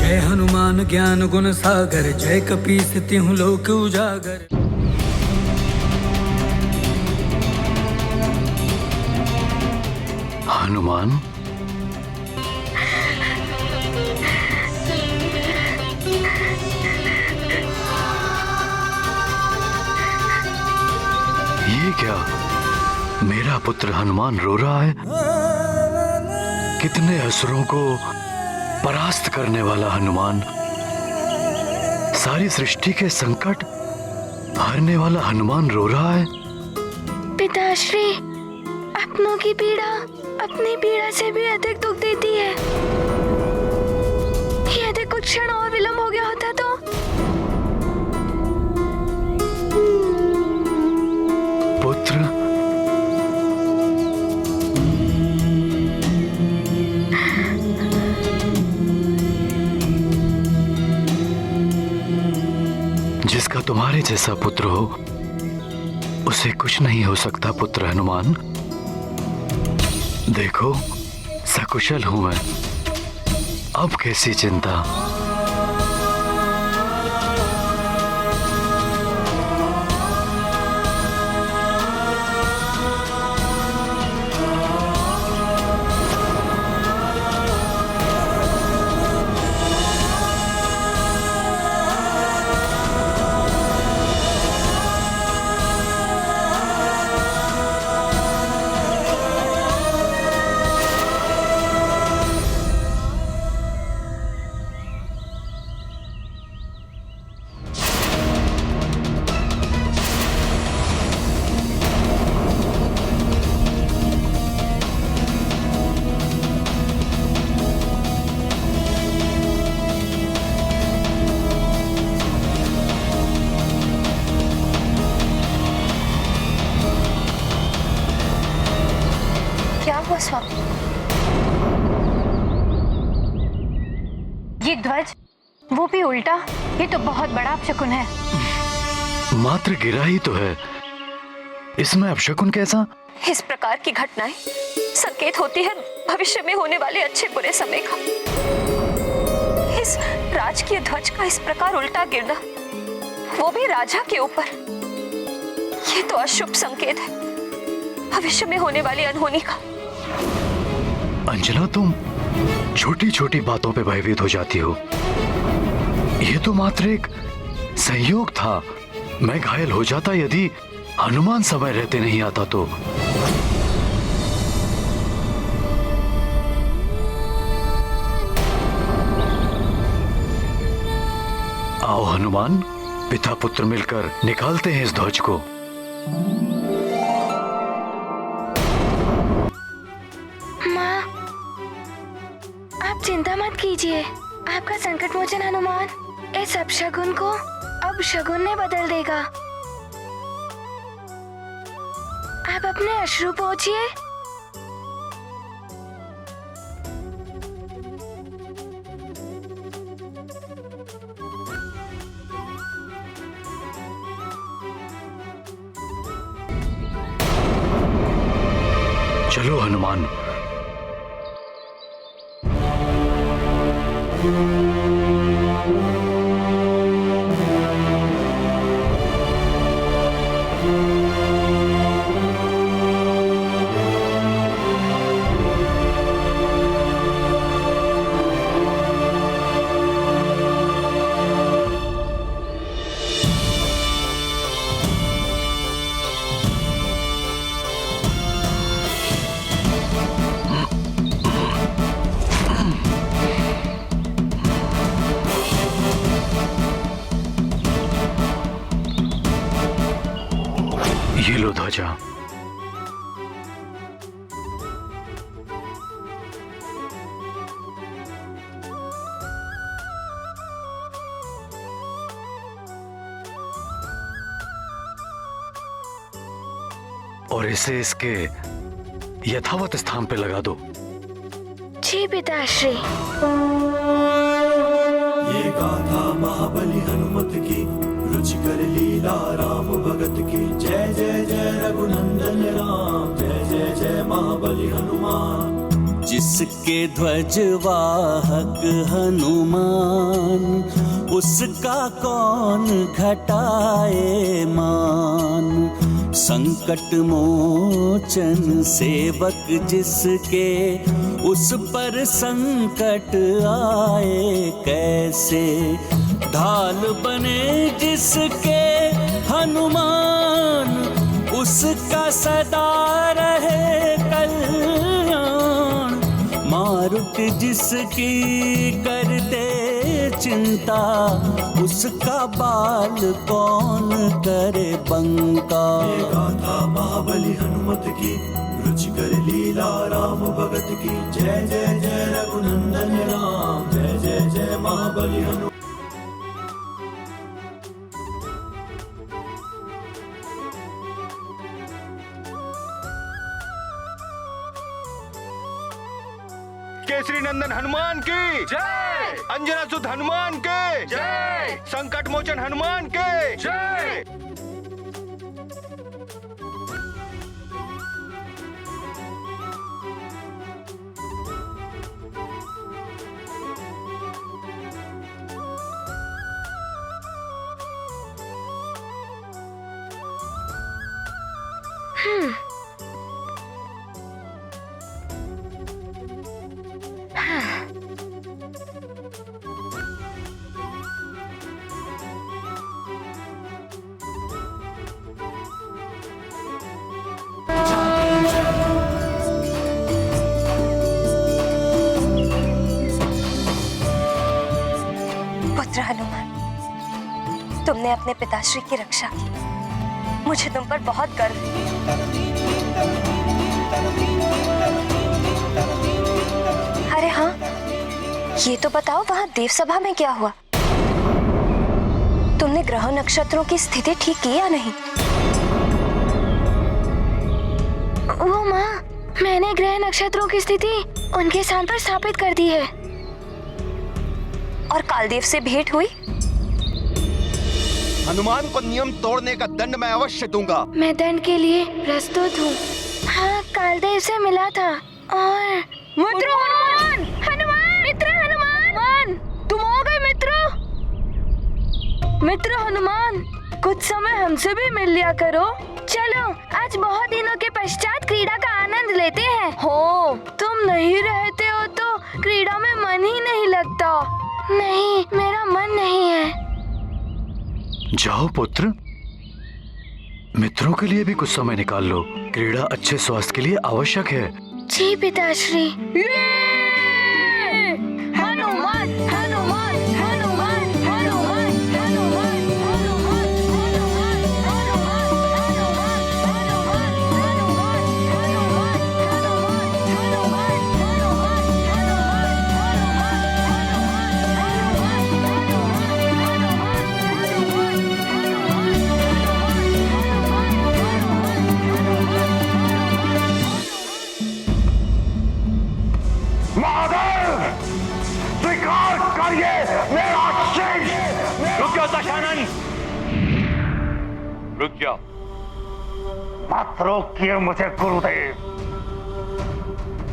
जय हनुमान ज्ञान गुण सागर, जय कपीस तिहुँ लोक उजागर। हनुमान, ये क्या? मेरा पुत्र हनुमान रो रहा है। कितने असुरों को परास्त करने वाला हनुमान, सारी सृष्टि के संकट हरने वाला हनुमान रो रहा है। पिताश्री, अपनों की पीड़ा अपनी पीड़ा से भी अधिक दुख देती है। यदि कुछ क्षण और विलंब हो गया होता तो। पुत्र, जिसका तुम्हारे जैसा पुत्र हो उसे कुछ नहीं हो सकता पुत्र हनुमान। देखो, सकुशल हूं मैं, अब कैसी चिंता। स्वामी, ये ध्वज, वो भी उल्टा, ये तो बहुत बड़ा अपशकुन है। मात्र गिरा ही तो है, इसमें अपशकुन कैसा? इस प्रकार की घटनाएं संकेत होती है भविष्य में होने वाले अच्छे बुरे समय का। इस राजकीय ध्वज का इस प्रकार उल्टा गिरना, वो भी राजा के ऊपर, ये तो अशुभ संकेत है भविष्य में होने वाली अनहोनी का। अंजना, तुम छोटी छोटी बातों पे भयभीत हो जाती हो। यह तो मात्र एक संयोग था। मैं घायल हो जाता यदि हनुमान समय रहते नहीं आता तो। आओ हनुमान, पिता पुत्र मिलकर निकालते हैं इस ध्वज को। चिंता मत कीजिए, आपका संकट मोचन हनुमान इस अपशगुन को अब शगुन में बदल देगा। आप अपने अश्रु पोंछिए। चलो हनुमान। ये लो ध्वजा। और इसे इसके यथावत स्थान पे लगा दो। जी पिताश्री। ये गाथा महाबली हनुमत की, रुचिकर लीला राम भगत की। जय जय जय रघुनंदन राम, जय जय जय महाबली हनुमान। जिसके ध्वजवाहक हनुमान, उसका कौन घटाए मान। संकट मोचन सेवक जिसके, उस पर संकट आए कैसे। ढाल बने जिसके हनुमान, उसका सदा रहे कल्याण। मारुत जिसकी करते चिंता, उसका बाल कौन करे बंका। गाथा महाबली हनुमत की, रुचिकर लीला राम भगत की। जय जय जय रघुनंदन राम, जय जय जय महाबली हनुमत। केसरी नंदन हनुमान की जय, अंजना सुत हनुमान के जय, संकट मोचन हनुमान के जय। पुत्र हनुमान, तुमने अपने पिताश्री की रक्षा की, मुझे तुम पर बहुत गर्व है। अरे हाँ, ये तो बताओ वहां देवसभा में क्या हुआ? तुमने ग्रह नक्षत्रों की स्थिति ठीक की या नहीं? वो माँ, मैंने ग्रह नक्षत्रों की स्थिति उनके स्थान पर स्थापित कर दी है। और कालदेव से भेंट हुई? हनुमान को नियम तोड़ने का दंड मैं अवश्य दूंगा। मैं दंड के लिए प्रस्तुत हूँ। हाँ, कालदेव से मिला था। और मित्र हनुमान, हनुमान, मित्र हनुमान, तुम हो गए मित्र। मित्र हनुमान, कुछ समय हमसे भी मिल लिया करो। चलो, आज बहुत दिनों के पश्चात क्रीड़ा का आनंद लेते हैं। हो, तुम नहीं रहते हो तो क्रीड़ा में मन ही नहीं लगता। नहीं, मेरा मन नहीं है। जाओ पुत्र, मित्रों के लिए भी कुछ समय निकाल लो। क्रीड़ा अच्छे स्वास्थ्य के लिए आवश्यक है। जी पिताश्री। हनुमान, हनुमान, हनुमान, हनुमान, हनुमान, हनुमान, हनुमान, हनुमान, हनुमान, हनुमान, हनुमान, हनुमान, हनुमान, महादेव, स्वीकार करिए मेरा शीश। रुक जाओ दशानन, रुक जाओ। मत रोकिए मुझे गुरुदेव।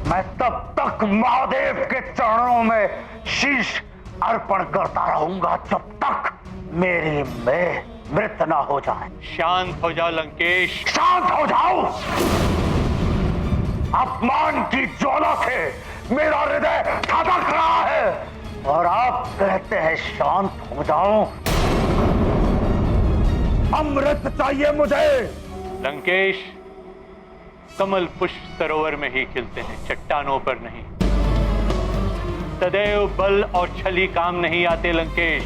मैं तब तक महादेव के चरणों में शीश अर्पण करता रहूंगा जब तक मेरी मैं मृत ना हो जाए। शांत हो जाओ लंकेश। शांत हो जाओ। अपमान की ज्वाला से मेरा हृदय धधक रहा है और आप कहते हैं शांत हो जाओ। अमृत चाहिए मुझे। लंकेश, कमल पुष्प सरोवर में ही खिलते हैं, चट्टानों पर नहीं। सदैव बल और छली काम नहीं आते लंकेश।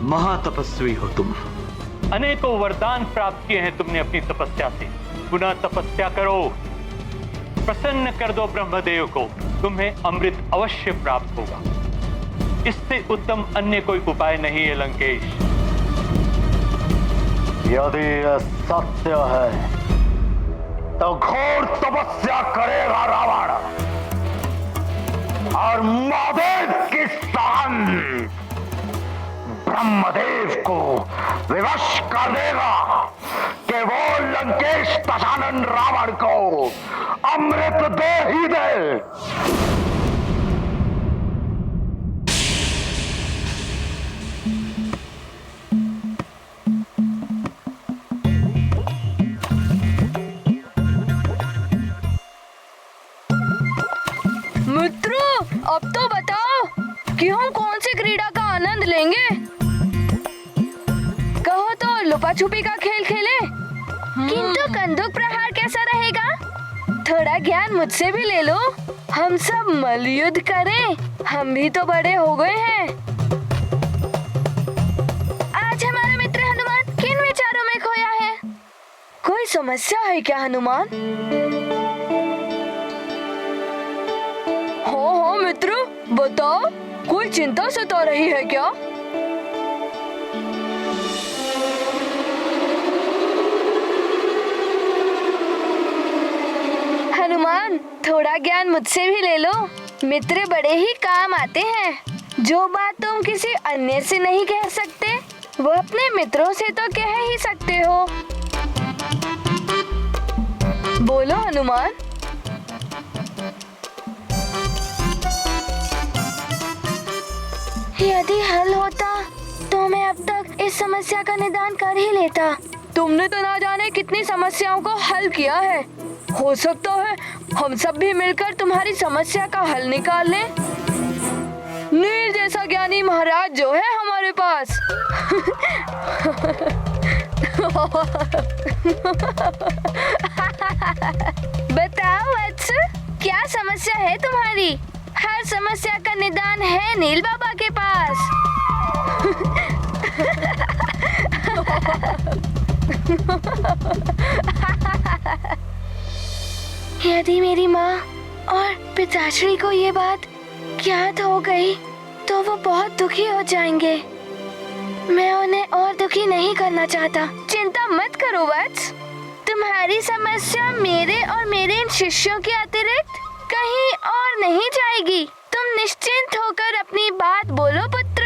महातपस्वी हो तुम। अनेकों वरदान प्राप्त किए हैं तुमने अपनी तपस्या से। पुनः तपस्या करो, प्रसन्न कर दो ब्रह्मदेव को, तुम्हें अमृत अवश्य प्राप्त होगा। इससे उत्तम अन्य कोई उपाय नहीं है लंकेश। यदि यह सत्य है तो घोर तपस्या करेगा रावण और महादेव की शान ब्रह्मदेव को विवश कर देगा कि वो लंकेश दशानन रावण को अमृत दे ही दे। मित्रों, अब तो बताओ कि हम कौन सी क्रीड़ा का आनंद लेंगे? कहो तो लुका छुपी का खेल खेले, किंतु कंदूक प्रहार कैसा रहेगा? थोड़ा ज्ञान मुझसे भी ले लो, हम सब मल्लयुद्ध करें, हम भी तो बड़े हो गए हैं। आज हमारा मित्र हनुमान किन विचारों में खोया है? कोई समस्या है क्या हनुमान? हो मित्र, बताओ, कोई चिंता सता रही है क्या? हनुमान, थोड़ा ज्ञान मुझसे भी ले लो, मित्र बड़े ही काम आते हैं। जो बात तुम किसी अन्य से नहीं कह सकते, वो अपने मित्रों से तो कह ही सकते हो। बोलो हनुमान। यदि हल होता तो मैं अब तक इस समस्या का निदान कर ही लेता। तुमने तो ना जाने कितनी समस्याओं को हल किया है। हो सकता है हम सब भी मिलकर तुम्हारी समस्या का हल निकाल लें। नील जैसा ज्ञानी महाराज जो है हमारे पास। बताओ वत्स, क्या समस्या है तुम्हारी? हर समस्या का निदान है नील बाबा के पास। यदि मेरी माँ और पिताश्री को ये बात ज्ञात हो गई तो वो बहुत दुखी हो जाएंगे। मैं उन्हें और दुखी नहीं करना चाहता। चिंता मत करो वत्स, तुम्हारी समस्या मेरे और मेरे इन शिष्यों के अतिरिक्त कहीं और नहीं जाएगी। तुम निश्चिंत होकर अपनी बात बोलो पुत्र।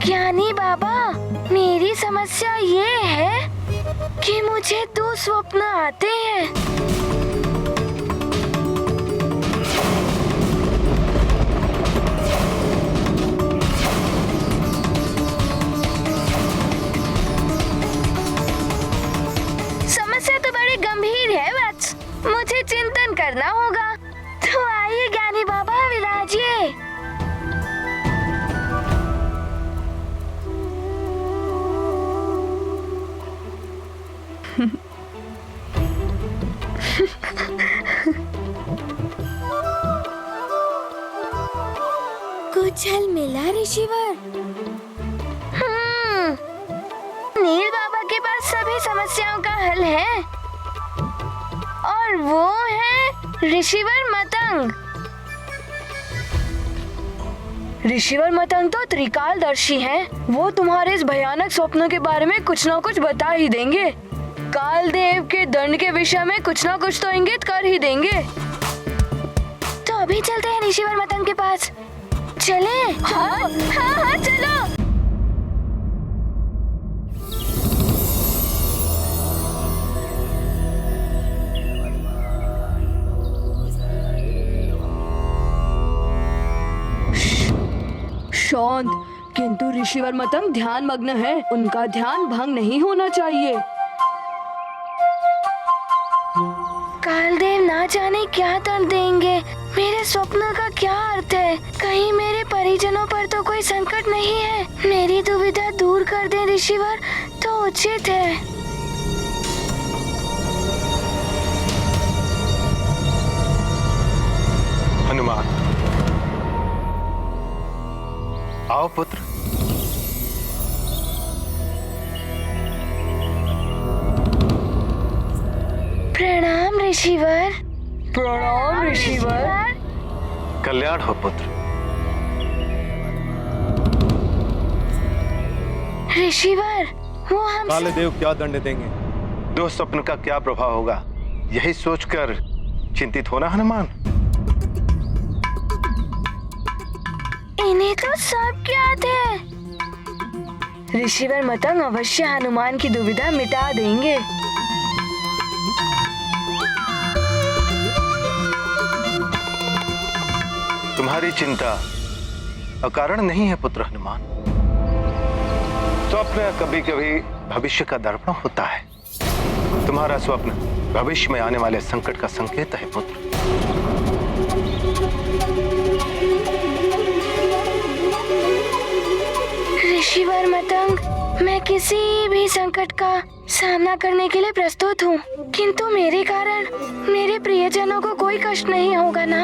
ज्ञानी बाबा, मेरी समस्या ये है कि मुझे दो स्वप्न आते हैं। समस्या तो बड़ी गंभीर है वत्स, मुझे चिंतन करना होगा। तो आइए ज्ञानी बाबा विराजिए। कुछ हल मिला ऋषिवर? नील बाबा के पास सभी समस्याओं का हल है और वो है ऋषिवर मतंग। ऋषिवर मतंग तो त्रिकालदर्शी हैं। वो तुम्हारे इस भयानक स्वप्नों के बारे में कुछ ना कुछ बता ही देंगे। कालदेव के दंड के विषय में कुछ ना कुछ तो इंगित कर ही देंगे। तो अभी चलते हैं ऋषिवर मतंग के पास। चले? हाँ, चलो। शांत, किंतु ऋषिवर मतंग ध्यान मग्न है, उनका ध्यान भंग नहीं होना चाहिए। कालदेव ना जाने क्या दंड देंगे। मेरे स्वप्न का क्या अर्थ है? कहीं मेरे परिजनों पर तो कोई संकट नहीं है? मेरी दुविधा दूर कर दें ऋषिवर तो उचित है। हनुमान, आओ पुत्र। प्रणाम ऋषिवर। प्रणाम ऋषिवर। कल्याण हो पुत्र। ऋषिवर, वो हम काले देव क्या दंड देंगे? दो स्वप्न का क्या प्रभाव होगा, यही सोचकर चिंतित होना हनुमान। इन्हें तो सब ज्ञात है। ऋषिवर मतंग अवश्य हनुमान की दुविधा मिटा देंगे। तुम्हारी चिंता अकारण नहीं है पुत्र हनुमान। स्वप्न कभी कभी भविष्य का दर्पण होता है। तुम्हारा स्वप्न भविष्य में आने वाले संकट का संकेत है पुत्र। ऋषिवर मतंग, मैं किसी भी संकट का सामना करने के लिए प्रस्तुत हूँ, किंतु मेरे कारण मेरे प्रियजनों को कोई कष्ट नहीं होगा ना?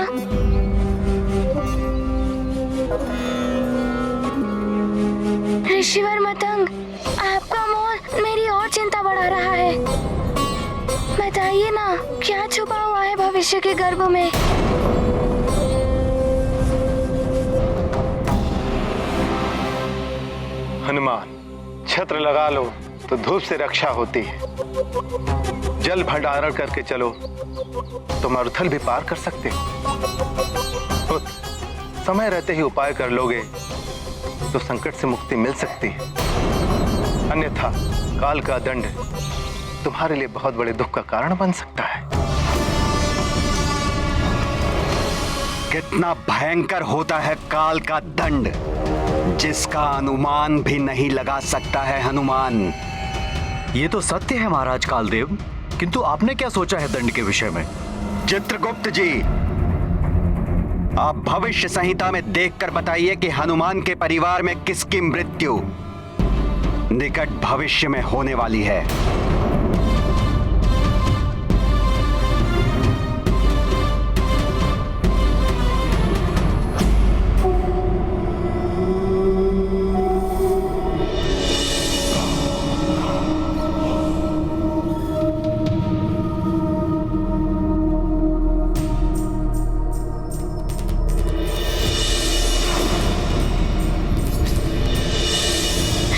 ऋषिवर मतंग, आपका मौन मेरी और चिंता बढ़ा रहा है। बताइए ना, क्या छुपा हुआ है भविष्य के गर्भ में? हनुमान, छत्र लगा लो तो धूप से रक्षा होती है। जल भंडारण करके चलो तो मरुथल भी पार कर सकते हो। समय रहते ही उपाय कर लोगे तो संकट से मुक्ति मिल सकती है, अन्यथा काल का दंड तुम्हारे लिए बहुत बड़े दुख का कारण बन सकता है। कितना भयंकर होता है काल का दंड, जिसका अनुमान भी नहीं लगा सकता है हनुमान। ये तो सत्य है महाराज कालदेव, किंतु आपने क्या सोचा है दंड के विषय में? चित्रगुप्त जी, आप भविष्य संहिता में देखकर बताइए कि हनुमान के परिवार में किसकी मृत्यु निकट भविष्य में होने वाली है।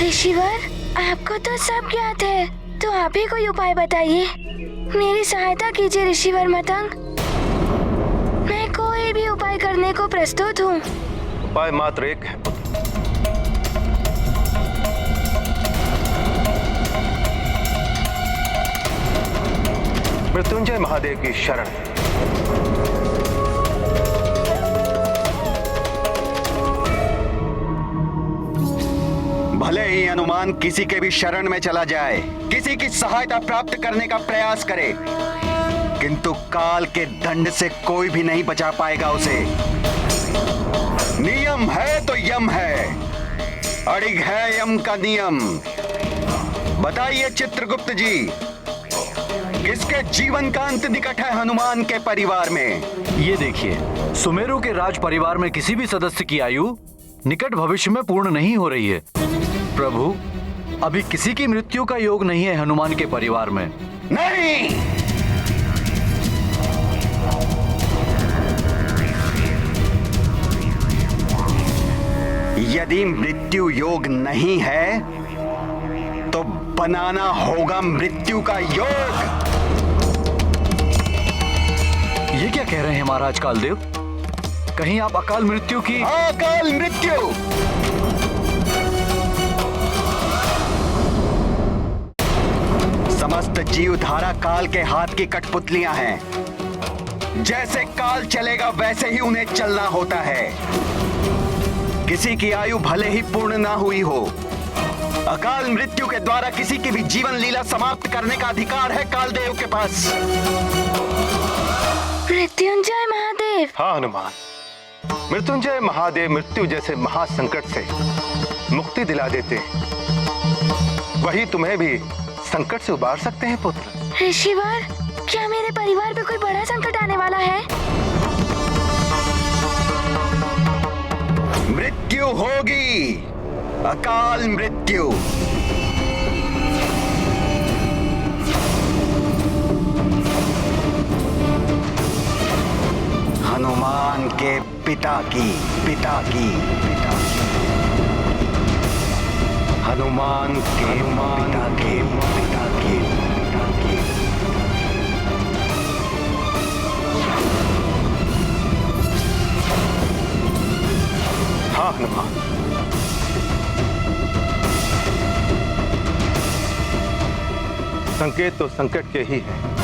ऋषिवर, आपको तो सब ज्ञात है, तो आप ही कोई उपाय बताइए। मेरी सहायता कीजिए ऋषिवर मतंग। मैं कोई भी उपाय करने को प्रस्तुत हूँ। उपाय मात्र एक है पुत्र। मृत्युंजय महादेव की शरण। भले ही हनुमान किसी के भी शरण में चला जाए, किसी की सहायता प्राप्त करने का प्रयास करे, किंतु काल के दंड से कोई भी नहीं बचा पाएगा उसे। नियम है तो यम है, अड़िग है यम का नियम। बताइए चित्रगुप्त जी, किसके जीवन का अंत निकट है हनुमान के परिवार में? ये देखिए, सुमेरु के राज परिवार में किसी भी सदस्य की आयु निकट भविष्य में पूर्ण नहीं हो रही है। प्रभु, अभी किसी की मृत्यु का योग नहीं है हनुमान के परिवार में। नहीं, यदि मृत्यु योग नहीं है तो बनाना होगा मृत्यु का योग। ये क्या कह रहे हैं महाराज कालदेव? कहीं आप अकाल मृत्यु की? अकाल मृत्यु! समस्त जीवधारा काल के हाथ की कठपुतलियां हैं। जैसे काल चलेगा वैसे ही उन्हें चलना होता है। किसी की आयु भले ही पूर्ण ना हुई हो, अकाल मृत्यु के द्वारा किसी की भी जीवन लीला समाप्त करने का अधिकार है कालदेव के पास। मृत्युंजय महादेव। हाँ हनुमान, मृत्युंजय महादेव मृत्यु जैसे महासंकट से मुक्ति दिला देते, वही तुम्हें भी संकट से उबार सकते हैं पुत्र। ऋषिवर, क्या मेरे परिवार पे कोई बड़ा संकट आने वाला है? मृत्यु होगी, अकाल मृत्यु। हनुमान के पिता की हनुमान के पिता की हाँ हनुमान, संकेत तो संकट के ही हैं।